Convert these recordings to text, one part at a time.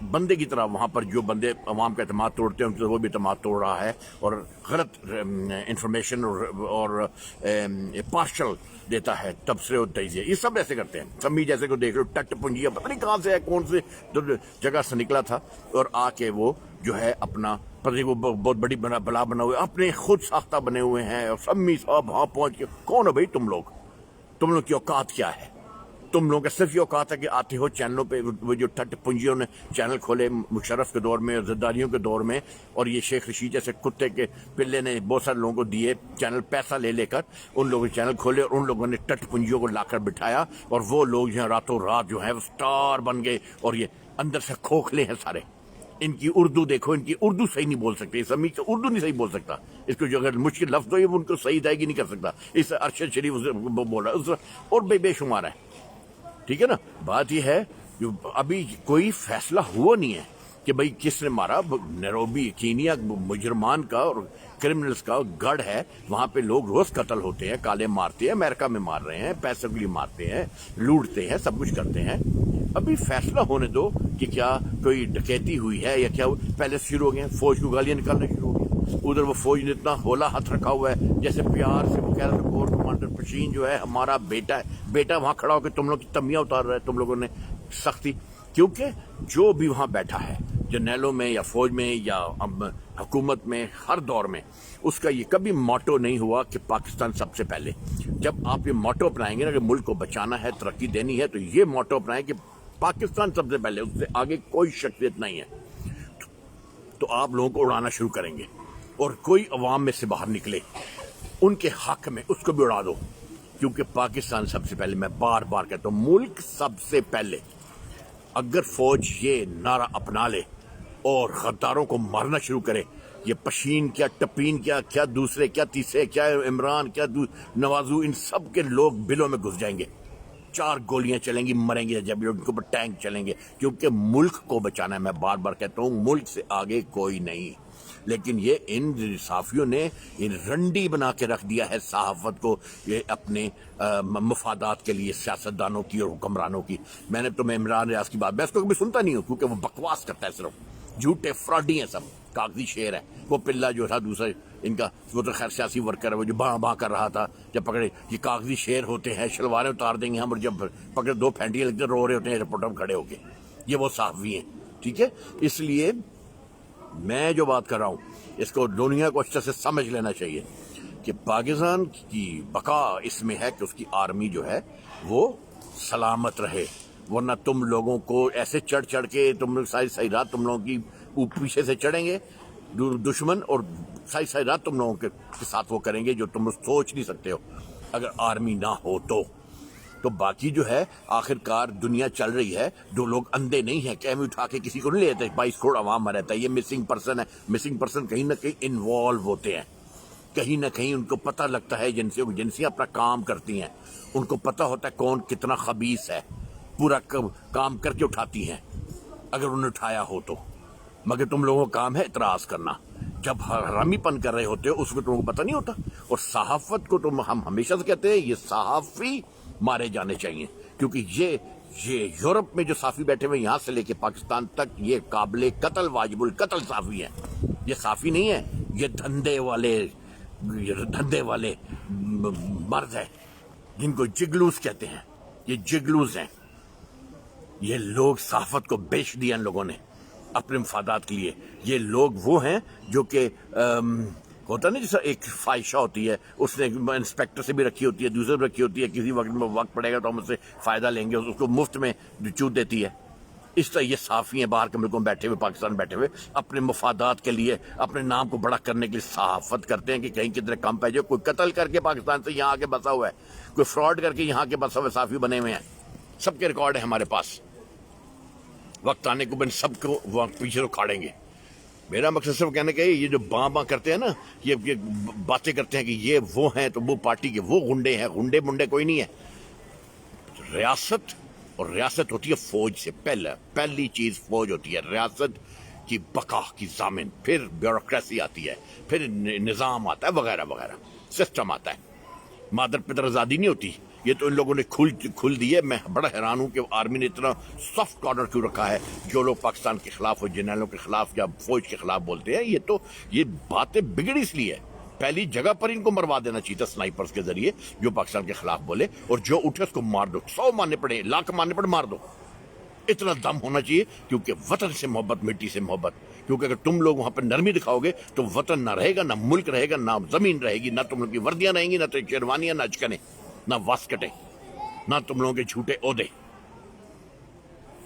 بندے کی طرح وہاں پر جو بندے عوام کا اعتماد توڑتے ہیں ان سے وہ بھی اعتماد توڑ رہا ہے اور غلط انفارمیشن اور پارشل دیتا ہے، تبصرے اور تجزیے، یہ سب ایسے کرتے ہیں. سمی جیسے کو دیکھ لو، ٹٹ پنجیا پتہ نہیں کہاں سے ہے، کون سے جگہ سے نکلا تھا اور آ کے وہ جو ہے اپنا وہ بہت بڑی بلا بنا ہوئے، اپنے خود ساختہ بنے ہوئے ہیں. اور سمی صاحب وہاں پہنچ کے کون ہو بھائی تم لوگ کی اوقات کیا ہے؟ تم لوگوں کا صرف یہ اوقات ہے کہ آتے ہو چینلوں پہ، وہ جو ٹٹ پنجیوں نے چینل کھولے مشرف کے دور میں اور زرداریوں کے دور میں، اور یہ شیخ رشید جیسے کتے کے پلے نے بہت سارے لوگوں کو دیے چینل، پیسہ لے کر ان لوگوں نے چینل کھولے اور ان لوگوں نے ٹٹ پنجیوں کو لا کر بٹھایا، اور وہ لوگ جو ہیں راتوں رات جو ہیں وہ سٹار بن گئے اور یہ اندر سے کھوکھلے ہیں سارے. ان کی اردو دیکھو، ان کی اردو صحیح نہیں بول سکتے، سمی سے اردو نہیں صحیح بول سکتا، اس کو جو اگر مشکل لفظ ہو ان کو صحیح ادائیگی نہیں کر سکتا. اس ارشد شریف بول رہا ہے اور بے شمار ہے. ٹھیک ہے نا. بات یہ ہے جو ابھی کوئی فیصلہ ہوا نہیں ہے کہ بھئی کس نے مارا. نیروبی کینیا مجرمان کا اور کرمنلز کا گڑھ ہے، وہاں پہ لوگ روز قتل ہوتے ہیں، کالے مارتے ہیں، امریکہ میں مار رہے ہیں، پیسے کے لیے مارتے ہیں، لوٹتے ہیں، سب کچھ کرتے ہیں. ابھی فیصلہ ہونے دو کہ کیا کوئی ڈکیتی ہوئی ہے یا کیا. پہلے شروع ہو گئے فوج کو گالیاں نکالنا شروع ہو گئی. ادھر وہ فوج نے اتنا ہولا ہاتھ رکھا ہوا ہے جیسے پیار سے وہ کہہ رہا تھا کور کمانڈر پشین جو ہے ہمارا بیٹا ہے، بیٹا وہاں کھڑا ہو کے تم لوگ کی تمیاں اتار رہا ہے. تم لوگوں نے سختی، کیونکہ جو بھی وہاں بیٹھا ہے جرنیلوں میں یا فوج میں یا حکومت میں ہر دور میں، اس کا یہ کبھی موٹو نہیں ہوا کہ پاکستان سب سے پہلے. جب آپ یہ موٹو اپنائیں گے نا کہ ملک کو بچانا ہے، ترقی دینی ہے، تو یہ موٹو اپنائیں کہ پاکستان سب سے پہلے، اس سے آگے کوئی شخصیت نہیں ہے. تو آپ لوگوں کو اڑانا شروع کریں گے اور کوئی عوام میں سے باہر نکلے ان کے حق میں اس کو بھی اڑا دو، کیونکہ پاکستان سب سے پہلے. میں بار بار کہتا ہوں ملک سب سے پہلے. اگر فوج یہ نعرہ اپنا لے اور غداروں کو مارنا شروع کرے، یہ پشین کیا، ٹپین کیا دوسرے کیا تیسرے کیا عمران کیا نوازو، ان سب کے لوگ بلوں میں گھس جائیں گے. 4 گولیاں چلیں گی، مریں گے جب ان کے اوپر ٹینک چلیں گے، کیونکہ ملک کو بچانا ہے. میں بار بار کہتا ہوں ملک سے آگے کوئی نہیں. لیکن یہ ان صحافیوں نے رنڈی بنا کے رکھ دیا ہے صحافت کو، یہ اپنے مفادات کے لیے، سیاستدانوں کی اور حکمرانوں کی. میں نے تمہیں عمران ریاض کی بات، میں اس کو کبھی سنتا نہیں ہوں کیونکہ وہ بکواس کرتا ہے، صرف جھوٹے فراڈی ہیں، سب کاغذی شعر ہے. وہ پلہ جو تھا دوسرا ان کا، وہ تو خیر سیاسی ورکر ہے، وہ جو باں کر رہا تھا جب پکڑے. یہ کاغذی شعر ہوتے ہیں، شلواریں اتار دیں گے ہم، اور جب پکڑے 2 پھینٹیاں لگتے رو رہے ہوتے ہیں رپورٹر کھڑے ہو کے. یہ وہ صحافی ہیں. ٹھیک ہے. اس لیے میں جو بات کر رہا ہوں اس کو دنیا کو اچھے سے سمجھ لینا چاہیے کہ پاکستان کی بقا اس میں ہے کہ اس کی آرمی جو ہے وہ سلامت رہے. ورنہ تم لوگوں کو ایسے چڑھ کے تم ساری رات تم لوگوں کی پیچھے سے چڑھیں گے دشمن، اور ساری رات تم لوگوں کے ساتھ وہ کریں گے جو تم سوچ نہیں سکتے ہو اگر آرمی نہ ہو تو. باقی جو ہے آخر کار دنیا چل رہی ہے. 2 لوگ اندھے نہیں ہیں کہ اٹھا کے کسی کو نہیں لیتے. 22 کروڑ عوام میں رہتا ہے. یہ مسنگ پرسن ہے. مسنگ پرسن کہیں نہ کہیں انوالو ہوتے ہیں، کہیں نہ کہیں ان کو پتہ لگتا ہے. ایجنسیاں اپنا کام کرتی ہیں، ان کو پتہ ہوتا ہے کون کتنا خبیث ہے، پورا کام کر کے اٹھاتی ہیں اگر انہوں نے اٹھایا ہو تو. مگر تم لوگوں کا کام ہے اعتراض کرنا. جب حرامی پن کر رہے ہوتے ہو اس کو تم کو پتہ نہیں ہوتا. اور صحافت کو ہم ہمیشہ سے کہتے ہیں یہ صحافی مارے جانے چاہیے، کیونکہ یہ یورپ میں جو صحافی بیٹھے ہوئے یہاں سے لے کے پاکستان تک یہ قابل قتل، واجب القتل صحافی ہیں. یہ صحافی نہیں ہے، یہ دھندے والے مرد ہیں جن کو جگلوس کہتے ہیں. یہ جگلوس ہیں. یہ لوگ صحافت کو بیچ دیا ان لوگوں نے اپنے مفادات کے لیے. یہ لوگ وہ ہیں جو کہ ہوتا نہیں جیسا ایک فائشہ ہوتی ہے، اس نے انسپیکٹر سے بھی رکھی ہوتی ہے، دوسرے بھی رکھی ہوتی ہے، کسی وقت پڑے گا تو ہم اس سے فائدہ لیں گے، اس کو مفت میں چوٹ دیتی ہے. اس طرح یہ صحافی ہیں باہر کے ملکوں میں بیٹھے ہوئے، پاکستان میں بیٹھے ہوئے، اپنے مفادات کے لیے، اپنے نام کو بڑا کرنے کے لیے صحافت کرتے ہیں کہ کہیں کتنے کم پہ جائے. کوئی قتل کر کے پاکستان سے یہاں آ کے بسا ہوا ہے، کوئی فراڈ کر کے یہاں کے بسا ہوئے صحافی بنے ہوئے ہیں. سب کے ریکارڈ ہیں ہمارے پاس. وقت آنے کو بن سب کو وقت پیچھے اکھاڑیں گے. میرا مقصد صرف کہنے کا یہ جو باں کرتے ہیں نا، یہ باتیں کرتے ہیں کہ یہ وہ ہیں تو وہ پارٹی کے وہ گنڈے ہیں. گنڈے منڈے کوئی نہیں ہے. ریاست، اور ریاست ہوتی ہے فوج سے پہلی چیز فوج ہوتی ہے، ریاست کی بقا کی ضامن. پھر بیوروکریسی آتی ہے، پھر نظام آتا ہے، وغیرہ وغیرہ سسٹم آتا ہے. مادر پدر آزادی نہیں ہوتی یہ تو ان لوگوں نے کھل دی ہے. میں بڑا حیران ہوں کہ آرمی نے اتنا سافٹ کارنر کیوں رکھا ہے. جو لوگ پاکستان کے خلاف اور جنرلوں کے خلاف یا فوج کے خلاف بولتے ہیں, یہ باتیں بگڑ اس لیے ہے. پہلی جگہ پر ان کو مروا دینا چاہیے تھا سنائپرز کے ذریعے جو پاکستان کے خلاف بولے, اور جو اٹھے اس کو مار دو. 100 مارنے پڑے, لاکھ مارنے پڑے, مار دو. اتنا دم ہونا چاہیے, کیونکہ وطن سے محبت, مٹی سے محبت. کیونکہ اگر تم لوگ وہاں پہ نرمی دکھاؤ گے تو وطن نہ رہے گا, نہ ملک رہے گا, نہ زمین رہے گی, نہ تم لوگ کی وردیاں رہیں گی, نہ تو شیروانیاں, نہ اچکنے, نہ واسکٹیں, نہ تم لوگوں کے جھوٹے عہدے.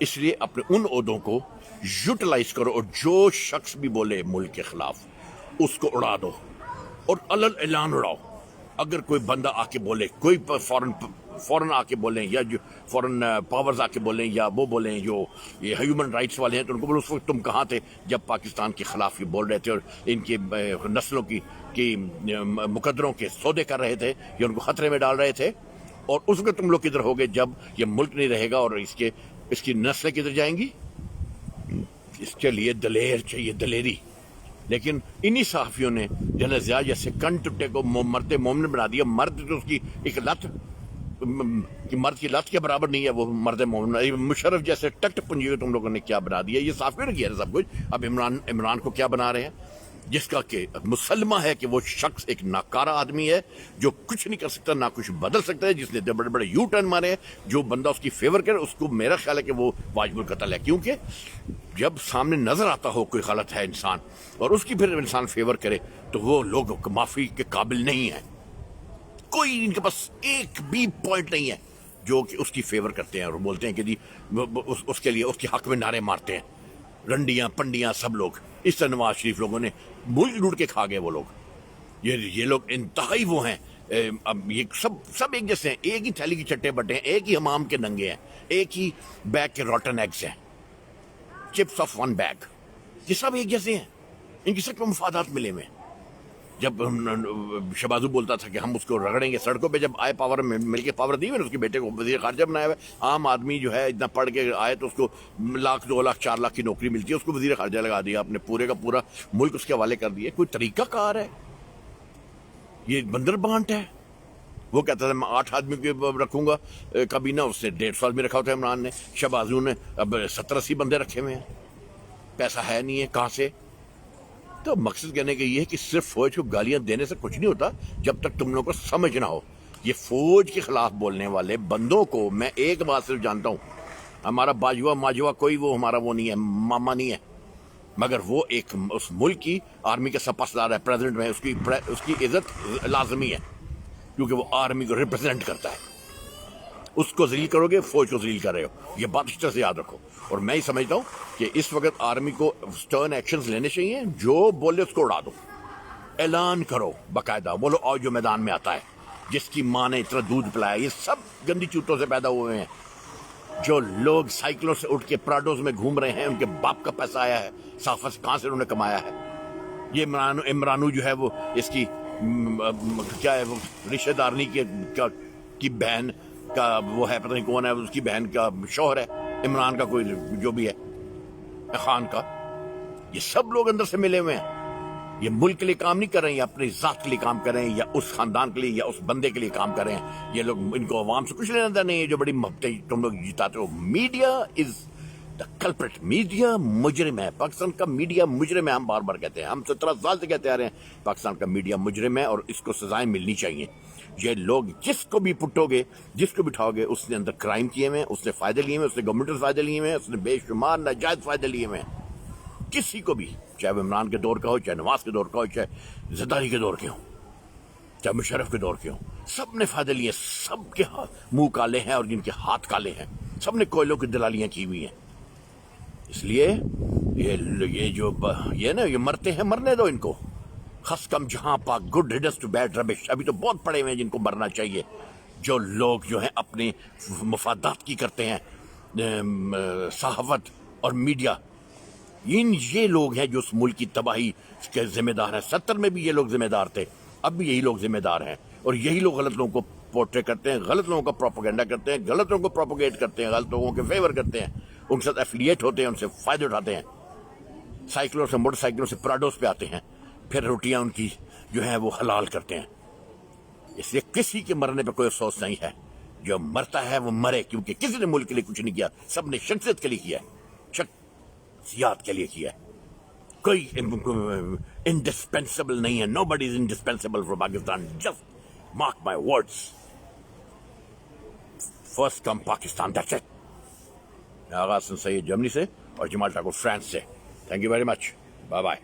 اس لیے اپنے ان عہدوں کو یوٹیلائز کرو, اور جو شخص بھی بولے ملک کے خلاف اس کو اڑا دو, اور علل اعلان اڑاؤ. اگر کوئی بندہ آ کے بولے, کوئی فورن آ کے بولیں, یا جو فورن پاورز آ کے بولیں, یا وہ بولیں جو یہ ہیومن رائٹس والے ہیں, تو ان کو بولو اس وقت تم کہاں تھے جب پاکستان کے خلاف یہ بول رہے تھے اور ان کی نسلوں کی مقدروں کے سودے کر رہے تھے, یا ان کو خطرے میں ڈال رہے تھے. اور اس وقت تم لوگ کدھر ہوگے جب یہ ملک نہیں رہے گا اور اس کی نسلیں کدھر جائیں گی. اس کے لیے دلیر چاہیے, دلیری. لیکن انہی صحافیوں نے جنرل ضیاء جیسے کن ٹٹے کو مرد مومن بنا دیا. مرد تو اس کی ایک لت, مرد کی لت کے برابر نہیں ہے وہ مرد مومن. مشرف جیسے ٹکٹ پنجی کو تم لوگوں نے کیا بنا دیا. یہ صحافیوں نے کیا سب کچھ. اب عمران کو کیا بنا رہے ہیں, جس کا کہ مسلمہ ہے کہ وہ شخص ایک ناکارہ آدمی ہے جو کچھ نہیں کر سکتا, نہ کچھ بدل سکتا ہے, جس نے بڑے بڑے یو ٹرن مارے ہیں. جو بندہ اس کی فیور کرے اس کو میرا خیال ہے کہ وہ واجب القتل ہے, کیونکہ جب سامنے نظر آتا ہو کوئی غلط ہے انسان اور اس کی پھر انسان فیور کرے تو وہ لوگ معافی کے قابل نہیں ہیں. کوئی ان کے پاس ایک بھی پوائنٹ نہیں ہے جو کہ اس کی فیور کرتے ہیں اور بولتے ہیں کہ جی اس کے لیے اس کے حق میں نعرے مارتے ہیں. رنڈیاں پنڈیاں سب لوگ. اس طرح نواز شریف لوگوں نے ملک لوٹ کے کھا گئے. وہ لوگ یہ لوگ انتہائی وہ ہیں. اب یہ سب ایک جیسے ہیں, ایک ہی تھیلی کی چٹے بٹے ہیں, ایک ہی حمام کے ننگے ہیں, ایک ہی بیگ کے روٹن ایگز ہیں, چپس آف ون بیگ. یہ سب ایک جیسے ہیں, ان کی سب کو مفادات ملے ہوئے. جب شہبازو بولتا تھا کہ ہم اس کو رگڑیں گے سڑکوں پہ, جب آئے پاور میں مل کے پاور دی ہوئی, اس کے بیٹے کو وزیر خارجہ بنایا ہوا ہے. عام آدمی جو ہے اتنا پڑھ کے آئے تو اس کو 1 لاکھ 2 لاکھ 4 لاکھ کی نوکری ملتی ہے, اس کو وزیر خارجہ لگا دیا, اپنے پورے کا پورا ملک اس کے حوالے کر دیا. کوئی طریقہ کار ہے؟ یہ بندر بانٹ ہے. وہ کہتا تھا میں 8 آدمی کو رکھوں گا کابینہ, اس نے 150 آدمی رکھا ہوتا ہے عمران نے. شہبازو نے اب 70-80 بندے رکھے ہوئے ہیں. پیسہ ہے نہیں ہے کہاں سے. تو مقصد کہنے کا یہ ہے کہ صرف فوج کو گالیاں دینے سے کچھ نہیں ہوتا جب تک تم لوگوں کو سمجھ نہ ہو. یہ فوج کے خلاف بولنے والے بندوں کو میں ایک بات صرف جانتا ہوں, ہمارا باجوا ماجوا کوئی وہ ہمارا وہ نہیں ہے, ماما نہیں ہے, مگر وہ ایک اس ملک کی آرمی کے سپاسدار ہے, پریزیڈنٹ میں اس کی عزت لازمی ہے, کیونکہ وہ آرمی کو ریپرزینٹ کرتا ہے. اس کو ذلیل کرو گے, فوج کو ذلیل کر رہے ہو. یہ بات اس طرح سے یاد رکھو. اور میں ہی سمجھتا ہوں کہ اس وقت آرمی کو سٹرن ایکشنز لینے چاہیے. جو بولے اس کو اڑا دو, اعلان کرو باقاعدہ, بولو آؤ جو میدان میں آتا ہے, جس کی ماں نے اتنا دودھ پلایا. یہ سب گندی چوتوں سے پیدا ہوئے ہیں. جو لوگ سائیکلوں سے اٹھ کے پراڈوز میں گھوم رہے ہیں, ان کے باپ کا پیسہ آیا ہے, صافہ سے کہاں سے انہوں نے کمایا ہے. یہ عمرانو جو ہے وہ اس کی کیا ہے, وہ رشتہ دارنی کی بہن کا وہ ہے, پتہ نہیں کون ہے, اس کی بہن کا شوہر ہے عمران کا, کوئی جو بھی ہے خان کا. یہ سب لوگ اندر سے ملے ہوئے ہیں. یہ ملک کے لیے کام نہیں کر رہے ہیں, یا اپنی ذات کے لیے کام کر رہے ہیں, یا اس خاندان کے لیے یا اس بندے کے لیے کام کر رہے ہیں. یہ لوگ, ان کو عوام سے کچھ لینا دینا نہیں ہے. جو بڑی محبتیں تم لوگ جتاتے ہو. Media is the culprit. Media مجرم ہے. پاکستان کا میڈیا مجرم ہے. ہم بار بار کہتے ہیں, ہم 17 سال سے کہتے آ رہے ہیں پاکستان کا میڈیا مجرم ہے, اور اس کو سزائیں ملنی چاہیے. یہ لوگ جس کو بھی پٹو گے, جس کو بھی اٹھاؤ گے, اس نے اندر کرائم کیے ہوئے ہیں, اس نے فائدے لیے ہوئے ہیں, اس نے گورنمنٹ سے فائدے لیے ہوئے ہیں, اس نے بے شمار ناجائز فائدے لیے ہوئے ہیں. کسی کو بھی, چاہے وہ عمران کے دور کا ہو, چاہے نواز کے دور کا ہو, چاہے زرداری کے دور کے ہوں, چاہے مشرف کے دور کے ہوں, سب نے فائدے لیے. سب کے منہ کالے ہیں اور جن کے ہاتھ کالے ہیں, سب نے کوئلوں کی دلالیاں کی ہوئی ہیں. اس لیے یہ جو یہ نا, یہ مرتے ہیں, مرنے دو ان کو. خس کم جہاں پاک, گڈ ریڈنس ٹو بیڈ ربش. ابھی تو بہت پڑے ہوئے ہیں جن کو مرنا چاہیے. جو لوگ جو ہیں اپنے مفادات کی کرتے ہیں, صحافت اور میڈیا, یہ لوگ ہیں جو اس ملک کی تباہی کے ذمہ دار ہیں. 70 میں بھی یہ لوگ ذمہ دار تھے, اب بھی یہی لوگ ذمہ دار ہیں. اور یہی لوگ غلط لوگوں کو پورٹری کرتے ہیں, غلط لوگوں کا پروپیگنڈا کرتے ہیں, غلط لوگوں کو پروپیگیٹ کرتے ہیں, غلط لوگوں کے فیور کرتے ہیں, ان کے ساتھ ایفیلیٹ ہوتے ہیں, ان سے فائدے اٹھاتے ہیں. سائیکلوں سے, موٹر سائیکلوں سے پراڈوز پہ آتے ہیں, پھر روٹیاں ان کی جو ہیں وہ حلال کرتے ہیں. اس لیے کسی کے مرنے پہ کوئی افسوس نہیں ہے. جو مرتا ہے وہ مرے، کیونکہ کسی نے ملک کے لیے کچھ نہیں کیا، سب نے شخصیت کے لیے کیا ہے، شخصیات کے لیے کیا ہے. کوئی انڈسپینسبل نہیں ہے. Nobody is indispensable for Pakistan. Just mark my words. First come Pakistan. That's it. Aghaz Syed Germany سے اور جمال ٹھاکر فرانس سے. Thank you very much. Bye bye.